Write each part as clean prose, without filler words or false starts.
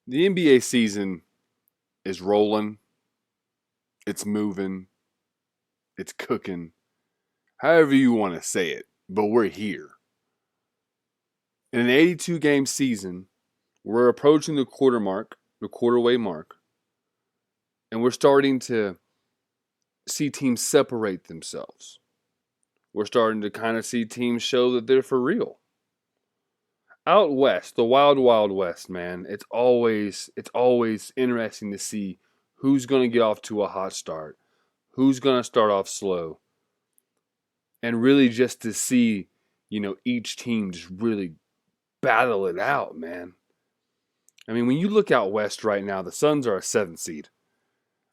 The NBA season is rolling, it's moving, it's cooking, however you want to say it, but we're here. In an 82 game season, we're approaching the quarterway mark, and we're starting to see teams separate themselves. We're starting to kind of see teams show that they're for real. Out west, the wild, wild west, man, it's always interesting to see who's going to get off to a hot start, who's going to start off slow, and really just to see, each team just really battle it out, man. I mean, when you look out west right now, the Suns are a seventh seed.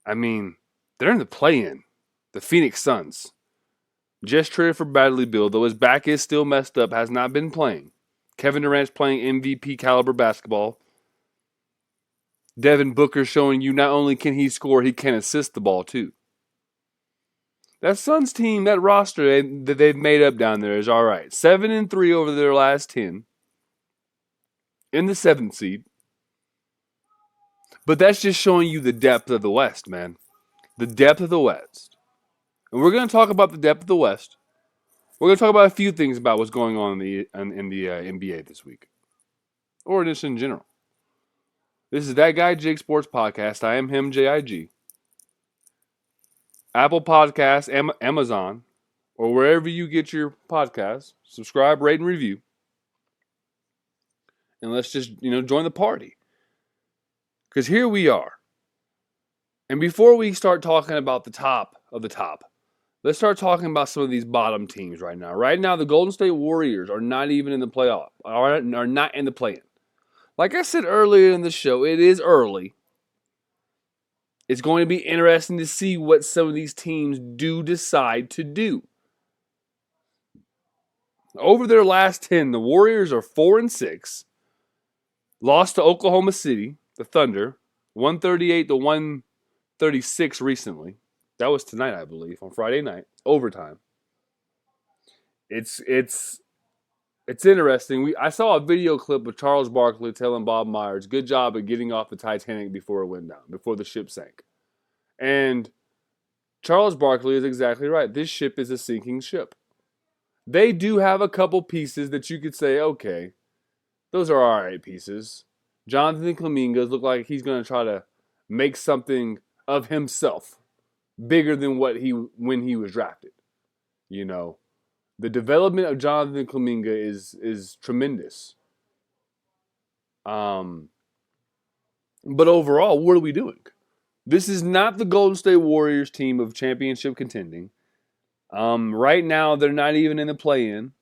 I mean, they're in the play-in. The Phoenix Suns just traded for Bradley Beal, though his back is still messed up, has not been playing. Kevin Durant's playing MVP caliber basketball. Devin Booker showing you not only can he score, he can assist the ball too. That Suns team, that roster that they've made up down there is all right. 7-3 over their last 10 in the seventh seed. But that's just showing you the depth of the West, man. The depth of the West. And we're going to talk about the depth of the West. We're going to talk about a few things about what's going on in the NBA this week. Or just in general. This is That Guy Jig Sports Podcast. I am him, JIG. Apple Podcasts, Amazon, or wherever you get your podcasts. Subscribe, rate, and review. And let's just, join the party. Because here we are. And before we start talking about the top of the top, let's start talking about some of these bottom teams right now. Right now, the Golden State Warriors are not even in the playoff, are not in the play-in. Like I said earlier in the show, it is early. It's going to be interesting to see what some of these teams do decide to do. Over their last 10, the Warriors are 4-6. Lost to Oklahoma City, the Thunder, 138 to 136 recently. That was tonight, I believe, on Friday night, overtime. It's interesting. I saw a video clip of Charles Barkley telling Bob Myers, "Good job at getting off the Titanic before it went down, before the ship sank." And Charles Barkley is exactly right. This ship is a sinking ship. They do have a couple pieces that you could say, okay, those are all right pieces. Jonathan Kuminga look like he's going to try to make something of himself bigger than when he was drafted. The development of Jonathan Kuminga is tremendous. But overall, what are we doing? This is not the Golden State Warriors team of championship contending. Right now, they're not even in the play-in.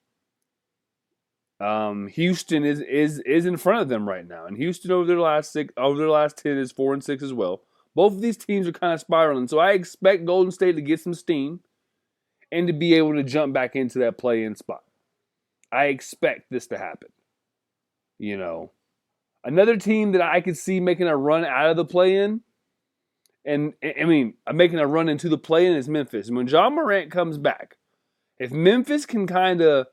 Houston is in front of them right now, and Houston over their last 10 is 4-6 as well. Both of these teams are kind of spiraling, so I expect Golden State to get some steam and to be able to jump back into that play-in spot. I expect this to happen. Another team that I could see making a run out of the play-in, and I mean, making a run into the play-in is Memphis. And when Ja Morant comes back, if Memphis can kind of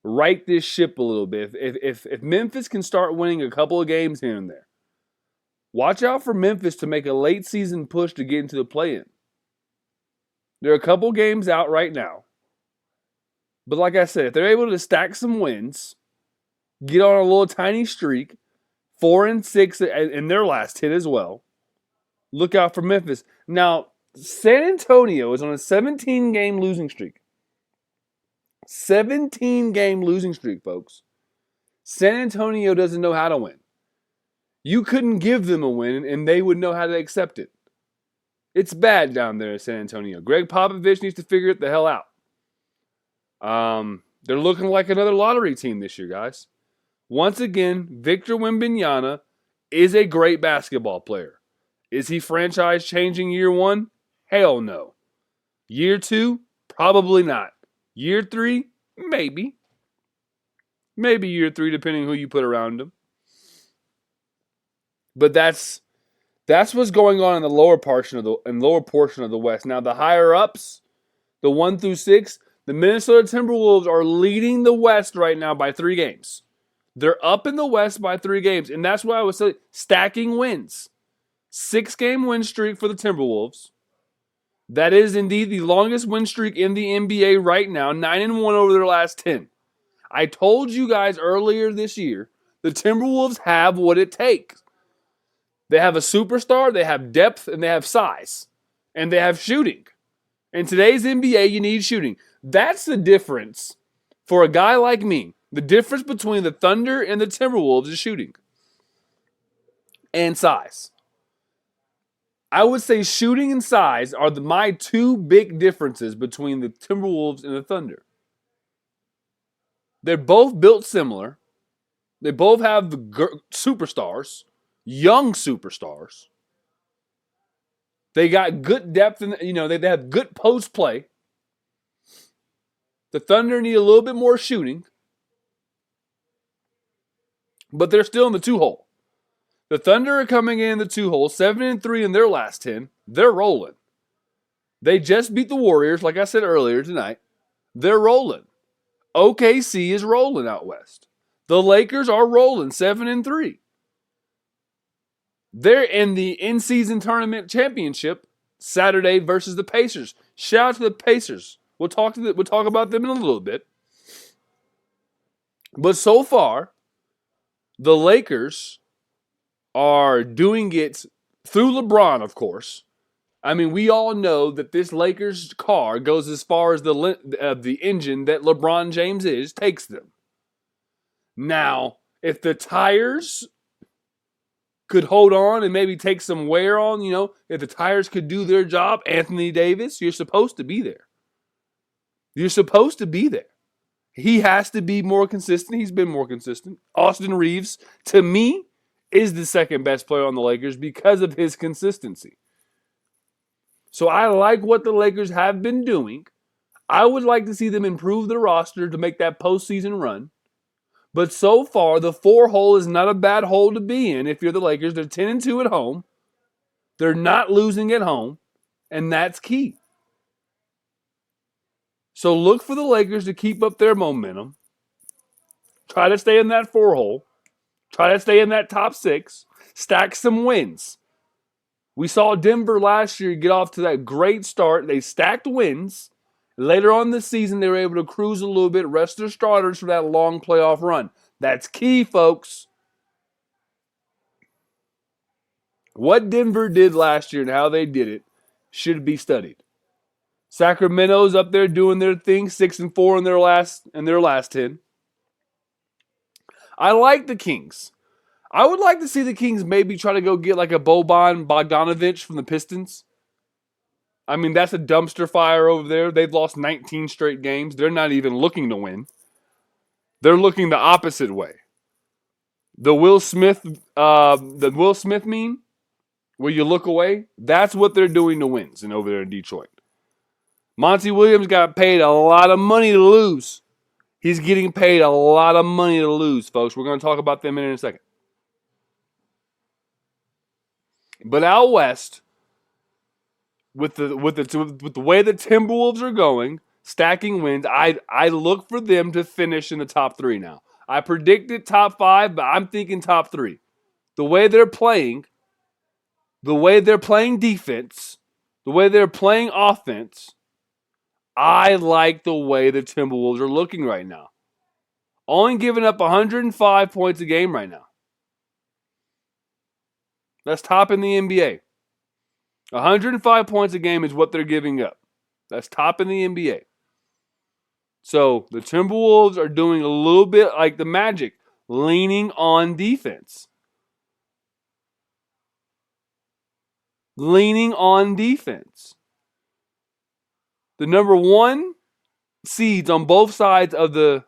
right this ship a little bit, if Memphis can start winning a couple of games here and there, watch out for Memphis to make a late season push to get into the play-in. They're a couple games out right now. But like I said, if they're able to stack some wins, get on a little tiny streak, 4-6 in their last 10 as well, look out for Memphis. Now, San Antonio is on a 17-game losing streak. 17-game losing streak, folks. San Antonio doesn't know how to win. You couldn't give them a win, and they would know how to accept it. It's bad down there in San Antonio. Greg Popovich needs to figure it the hell out. They're looking like another lottery team this year, guys. Once again, Victor Wembanyama is a great basketball player. Is he franchise changing year one? Hell no. Year two? Probably not. Year three? Maybe. Maybe year three, depending who you put around him. But that's what's going on in the lower portion of the West. Now the higher ups, the 1-6, the Minnesota Timberwolves are leading the West right now by 3 games. They're up in the West by 3 games, and that's why I was saying stacking wins. 6-game win streak for the Timberwolves. That is indeed the longest win streak in the NBA right now, 9-1 over their last 10. I told you guys earlier this year, the Timberwolves have what it takes. They have a superstar, they have depth, and they have size. And they have shooting. In today's NBA, you need shooting. That's the difference for a guy like me. The difference between the Thunder and the Timberwolves is shooting and size. I would say shooting and size are my 2 big differences between the Timberwolves and the Thunder. They're both built similar. They both have the superstars, young superstars. They got good depth, and they have good post play. The Thunder need a little bit more shooting, but they're still in the 2-hole. The Thunder are coming in the 2-hole, 7-3 in their last 10. They're rolling. They just beat the Warriors, like I said earlier tonight. They're rolling. OKC is rolling out west. The Lakers are rolling, 7-3. They're in the in-season tournament championship Saturday versus the Pacers. Shout out to the Pacers. We'll talk about them in a little bit. But so far, the Lakers are doing it through LeBron, of course. I mean, we all know that this Lakers car goes as far as the engine that LeBron James takes them. Now, if the tires could hold on and maybe take some wear on, if the tires could do their job, Anthony Davis, you're supposed to be there. You're supposed to be there. He has to be more consistent. He's been more consistent. Austin Reeves, to me, is the second best player on the Lakers because of his consistency. So I like what the Lakers have been doing. I would like to see them improve the roster to make that postseason run. But so far, the 4-hole is not a bad hole to be in if you're the Lakers. They're 10-2 at home. They're not losing at home, and that's key. So look for the Lakers to keep up their momentum. Try to stay in that 4-hole. Try to stay in that top 6. Stack some wins. We saw Denver last year get off to that great start. They stacked wins. Later on this season, they were able to cruise a little bit, rest their starters for that long playoff run. That's key, folks. What Denver did last year and how they did it should be studied. Sacramento's up there doing their thing, 6-4 in their last 10. I like the Kings. I would like to see the Kings maybe try to go get like a Boban Bogdanovic from the Pistons. I mean, that's a dumpster fire over there. They've lost 19 straight games. They're not even looking to win. They're looking the opposite way. The Will Smith meme, where you look away, that's what they're doing to wins and over there in Detroit. Monty Williams got paid a lot of money to lose. He's getting paid a lot of money to lose, folks. We're going to talk about them in a second. But out west, with the way the Timberwolves are going, stacking wins, I look for them to finish in the top 3 now. I predicted top 5, but I'm thinking top 3. The way they're playing defense, the way they're playing offense, I like the way the Timberwolves are looking right now. Only giving up 105 points a game right now. That's top in the NBA. 105 points a game is what they're giving up. That's top in the NBA. So the Timberwolves are doing a little bit like the Magic, leaning on defense. Leaning on defense. The number 1 seeds on both sides of the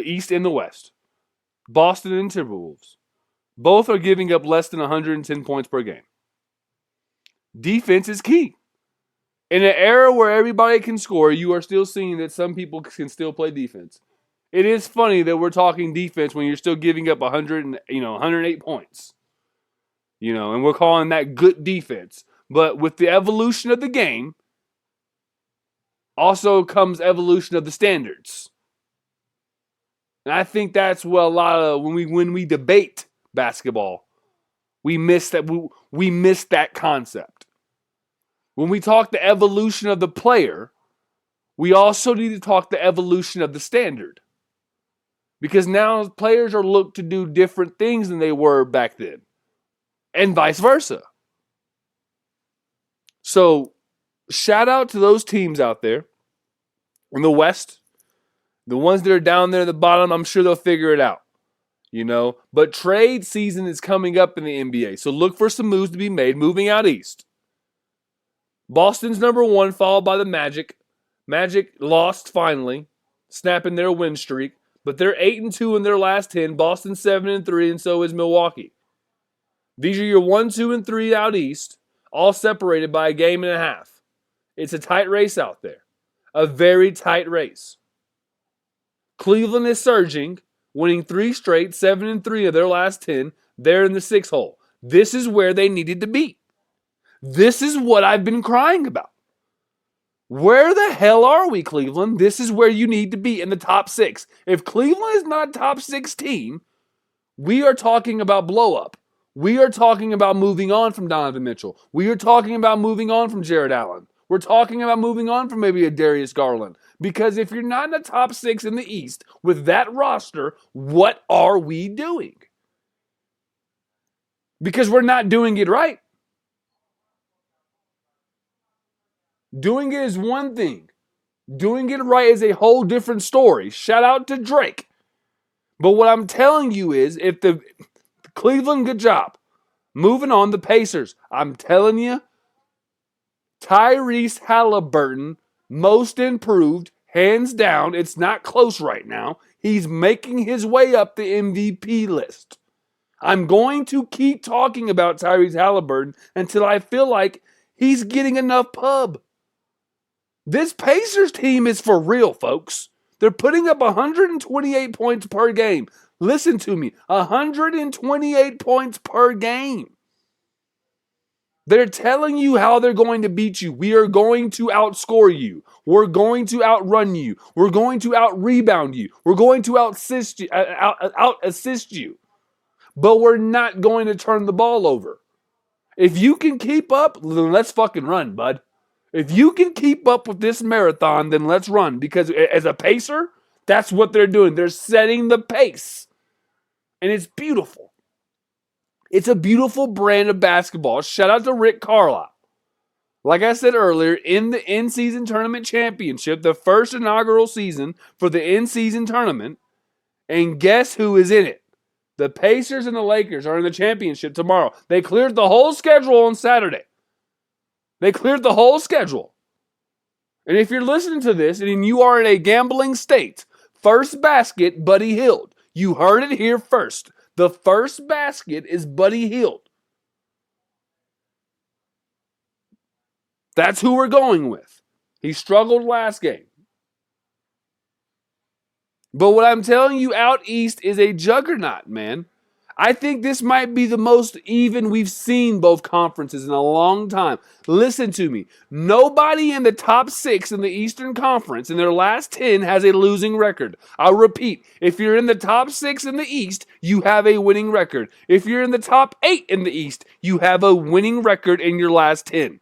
East and the West, Boston and Timberwolves, both are giving up less than 110 points per game. Defense is key. In an era where everybody can score, you are still seeing that some people can still play defense. It is funny that we're talking defense when you're still giving up 108 points. And we're calling that good defense. But with the evolution of the game, also comes evolution of the standards. And I think that's what a lot of when we debate basketball, we miss that concept. When we talk the evolution of the player, we also need to talk the evolution of the standard. Because now players are looked to do different things than they were back then. And vice versa. So, shout out to those teams out there in the West. The ones that are down there at the bottom, I'm sure they'll figure it out. But trade season is coming up in the NBA. So look for some moves to be made moving out east. Boston's number 1, followed by the Magic. Magic lost finally, snapping their win streak. But they're 8-2 in their last 10. Boston 7-3, and so is Milwaukee. These are your 1, 2, and 3 out east, all separated by a game and a half. It's a tight race out there. A very tight race. Cleveland is surging, winning 3 straight, 7-3 of their last 10. They're in the 6 hole. This is where they needed to be. This is what I've been crying about. Where the hell are we, Cleveland? This is where you need to be in the top 6. If Cleveland is not a top 6 team, we are talking about blow up. We are talking about moving on from Donovan Mitchell. We are talking about moving on from Jared Allen. We're talking about moving on from maybe a Darius Garland. Because if you're not in the top 6 in the East with that roster, what are we doing? Because we're not doing it right. Doing it is one thing. Doing it right is a whole different story. Shout out to Drake. But what I'm telling you is, if the Cleveland, good job. Moving on, the Pacers. I'm telling you, Tyrese Halliburton, most improved, hands down. It's not close right now. He's making his way up the MVP list. I'm going to keep talking about Tyrese Halliburton until I feel like he's getting enough pub. This Pacers team is for real, folks. They're putting up 128 points per game. Listen to me, 128 points per game. They're telling you how they're going to beat you. We are going to outscore you. We're going to outrun you. We're going to out-rebound you. We're going to out-assist you. But we're not going to turn the ball over. If you can keep up, then let's fucking run, bud. If you can keep up with this marathon, then let's run. Because as a pacer, that's what they're doing. They're setting the pace. And it's beautiful. It's a beautiful brand of basketball. Shout out to Rick Carlisle. Like I said earlier, in the in-season tournament championship, the first inaugural season for the in-season tournament, and guess who is in it? The Pacers and the Lakers are in the championship tomorrow. They cleared the whole schedule on Saturday. They cleared the whole schedule. And if you're listening to this and you are in a gambling state, first basket, Buddy Hield. You heard it here first. The first basket is Buddy Hield. That's who we're going with. He struggled last game. But what I'm telling you out east is a juggernaut, man. I think this might be the most even we've seen both conferences in a long time. Listen to me. Nobody in the top 6 in the Eastern Conference in their last 10 has a losing record. I'll repeat. If you're in the top 6 in the East, you have a winning record. If you're in the top 8 in the East, you have a winning record in your last 10.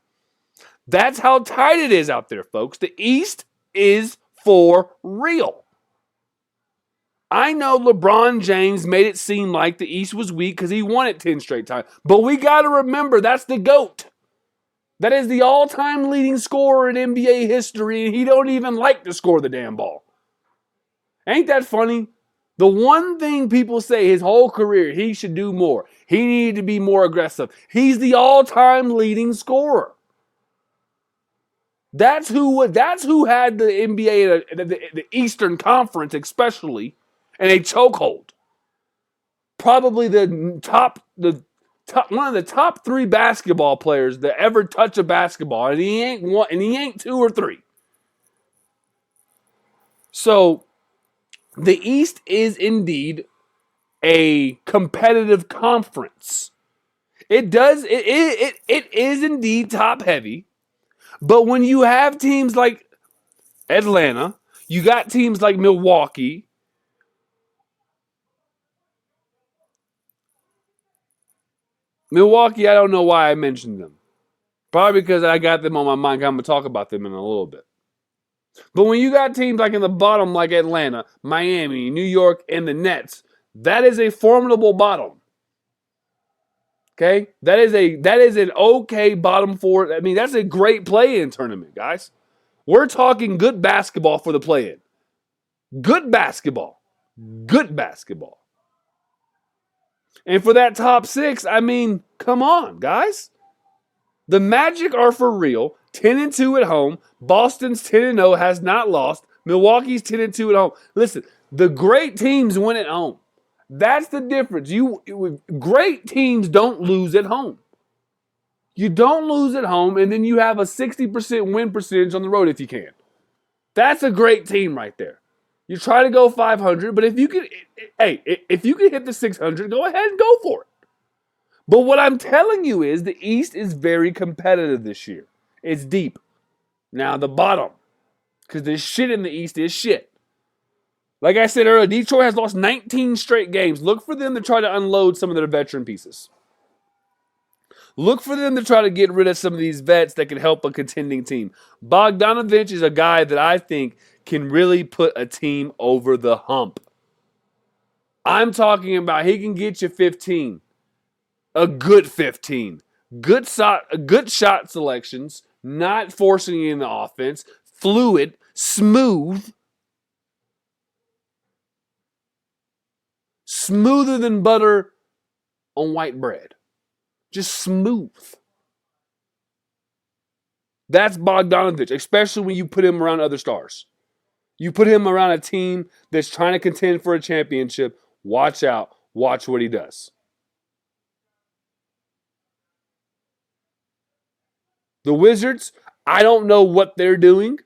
That's how tight it is out there, folks. The East is for real. I know LeBron James made it seem like the East was weak because he won it 10 straight times. But we got to remember, that's the GOAT. That is the all-time leading scorer in NBA history, and he don't even like to score the damn ball. Ain't that funny? The one thing people say his whole career, he should do more. He needed to be more aggressive. He's the all-time leading scorer. That's who had the NBA, the Eastern Conference especially, in a chokehold. Probably one of the top 3 basketball players that ever touch a basketball, and he ain't 2 or 3. So the East is indeed a competitive conference. It is indeed top heavy, but when you have teams like Atlanta, you got teams like Milwaukee, Milwaukee, I don't know why I mentioned them. Probably because I got them on my mind. I'm going to talk about them in a little bit. But when you got teams like in the bottom, like Atlanta, Miami, New York, and the Nets, that is a formidable bottom. Okay? That is an okay bottom four. I mean, that's a great play-in tournament, guys. We're talking good basketball for the play-in. Good basketball. Good basketball. And for that top six, I mean, come on, guys. The Magic are for real. 10-2 at home. Boston's 10-0, has not lost. Milwaukee's 10-2 at home. Listen, the great teams win at home. That's the difference. Great teams don't lose at home. You don't lose at home, and then you have a 60% win percentage on the road if you can. That's a great team right there. You try to go 500, but if you can hit the 600, go ahead and go for it. But what I'm telling you is the East is very competitive this year. It's deep. Now the bottom, because the shit in the East is shit. Like I said earlier, Detroit has lost 19 straight games. Look for them to try to unload some of their veteran pieces. Look for them to try to get rid of some of these vets that can help a contending team. Bogdanovich is a guy that I think can really put a team over the hump. I'm talking about he can get you 15. A good 15. Good shot selections, not forcing you in the offense, fluid, smooth. Smoother than butter on white bread. Just smooth. That's Bogdanovich, especially when you put him around other stars. You put him around a team that's trying to contend for a championship. Watch out. Watch what he does. The Wizards, I don't know what they're doing.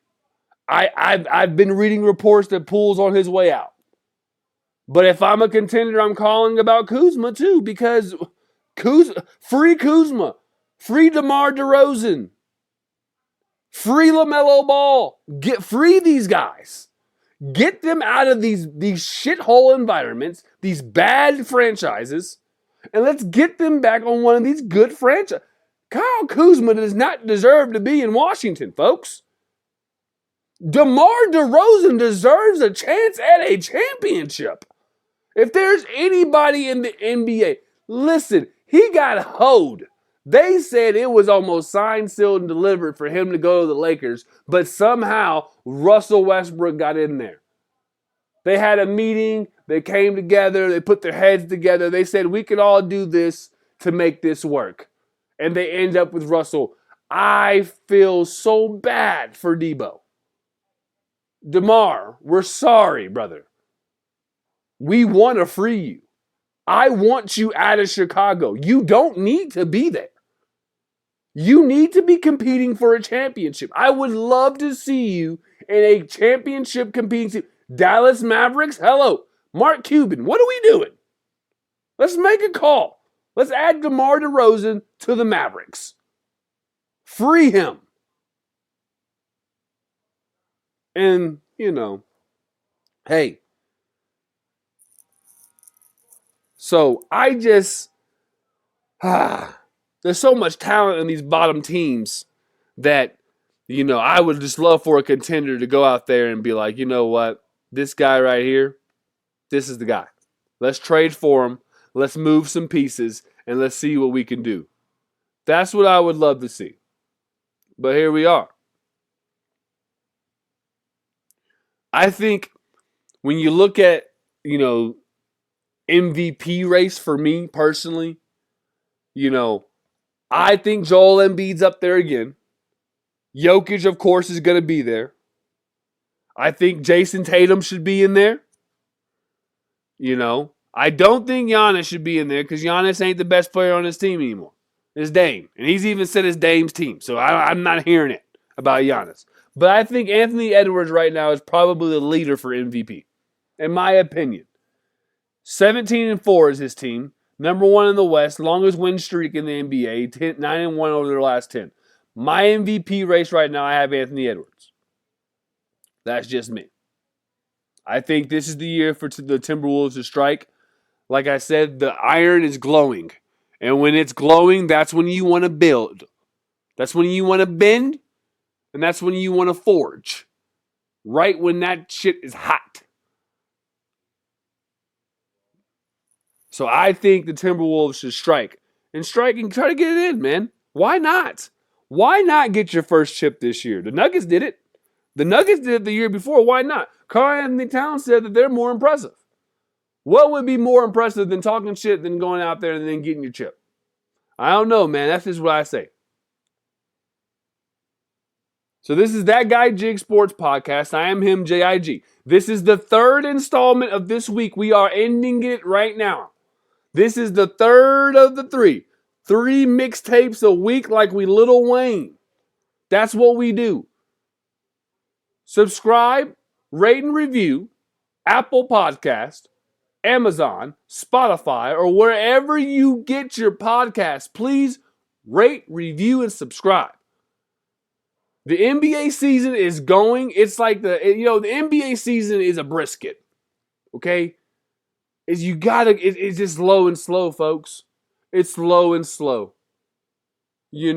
I've been reading reports that Poole's on his way out. But if I'm a contender, I'm calling about Kuzma too, because free Kuzma, free DeMar DeRozan, free LaMelo Ball. Get free these guys. Get them out of these shithole environments, these bad franchises, and let's get them back on one of these good franchises. Kyle Kuzma does not deserve to be in Washington, folks. DeMar DeRozan deserves a chance at a championship. If there's anybody in the NBA, listen, he got hoed. They said it was almost signed, sealed, and delivered for him to go to the Lakers, but somehow Russell Westbrook got in there. They had a meeting, they came together, they put their heads together, they said we could all do this to make this work. And they end up with Russell. I feel so bad for Debo. DeMar, we're sorry, brother. We want to free you. I want you out of Chicago. You don't need to be there. You need to be competing for a championship. I would love to see you in a championship competing team. Dallas Mavericks, hello. Mark Cuban, what are we doing? Let's make a call. Let's add DeMar DeRozan to the Mavericks. Free him. And, hey. So I just, there's so much talent in these bottom teams that, I would just love for a contender to go out there and be like, you know what? This guy right here, this is the guy. Let's trade for him. Let's move some pieces, and let's see what we can do. That's what I would love to see. But here we are. I think when you look at, MVP race for me personally, I think Joel Embiid's up there again. Jokic, of course, is going to be there. I think Jason Tatum should be in there. I don't think Giannis should be in there because Giannis ain't the best player on his team anymore. It's Dame. And he's even said it's Dame's team. So I'm not hearing it about Giannis. But I think Anthony Edwards right now is probably the leader for MVP, in my opinion. 17-4 is his team. Number 1 in the West. Longest win streak in the NBA. 9-1 over their last 10. My MVP race right now, I have Anthony Edwards. That's just me. I think this is the year for the Timberwolves to strike. Like I said, the iron is glowing. And when it's glowing, that's when you want to build. That's when you want to bend, and that's when you want to forge. Right when that shit is hot. So I think the Timberwolves should strike. And strike and try to get it in, man. Why not? Why not get your first chip this year? The Nuggets did it. The Nuggets did it the year before. Why not? Karl-Anthony Towns said that they're more impressive. What would be more impressive than talking shit than going out there and then getting your chip? I don't know, man. That's just what I say. So this is That Guy Jig Sports Podcast. I am him, JIG. This is the third installment of this week. We are ending it right now. This is the third of the three. 3 mixtapes a week like we Lil Wayne. That's what we do. Subscribe, rate and review, Apple Podcast, Amazon, Spotify, or wherever you get your podcasts. Please rate, review, and subscribe. The NBA season is going. It's like the NBA season is a brisket. Okay? It's just low and slow, folks. It's low and slow. You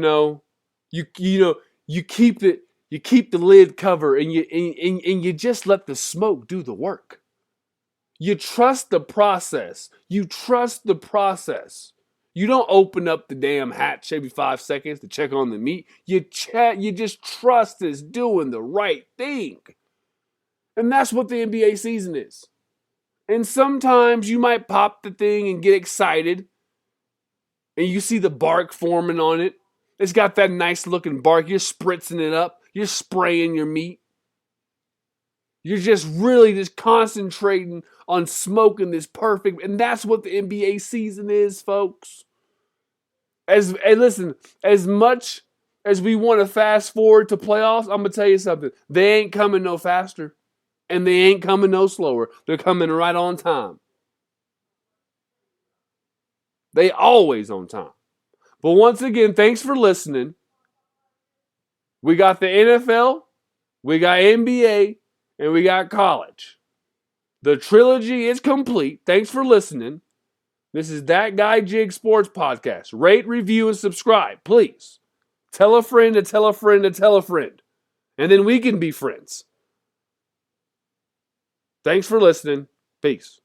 keep the lid cover and you just let the smoke do the work. You trust the process. You trust the process. You don't open up the damn hatch every 5 seconds to check on the meat. You just trust it's doing the right thing. And that's what the NBA season is. And sometimes you might pop the thing and get excited. And you see the bark forming on it. It's got that nice looking bark. You're spritzing it up. You're spraying your meat. You're just really just concentrating on smoking this perfect. And that's what the NBA season is, folks. Listen, as much as we want to fast forward to playoffs, I'm going to tell you something. They ain't coming no faster. And they ain't coming no slower. They're coming right on time. They always on time. But once again, thanks for listening. We got the NFL, we got NBA, and we got college. The trilogy is complete. Thanks for listening. This is That Guy Jig Sports Podcast. Rate, review, and subscribe, please. Tell a friend to tell a friend to tell a friend. And then we can be friends. Thanks for listening. Peace.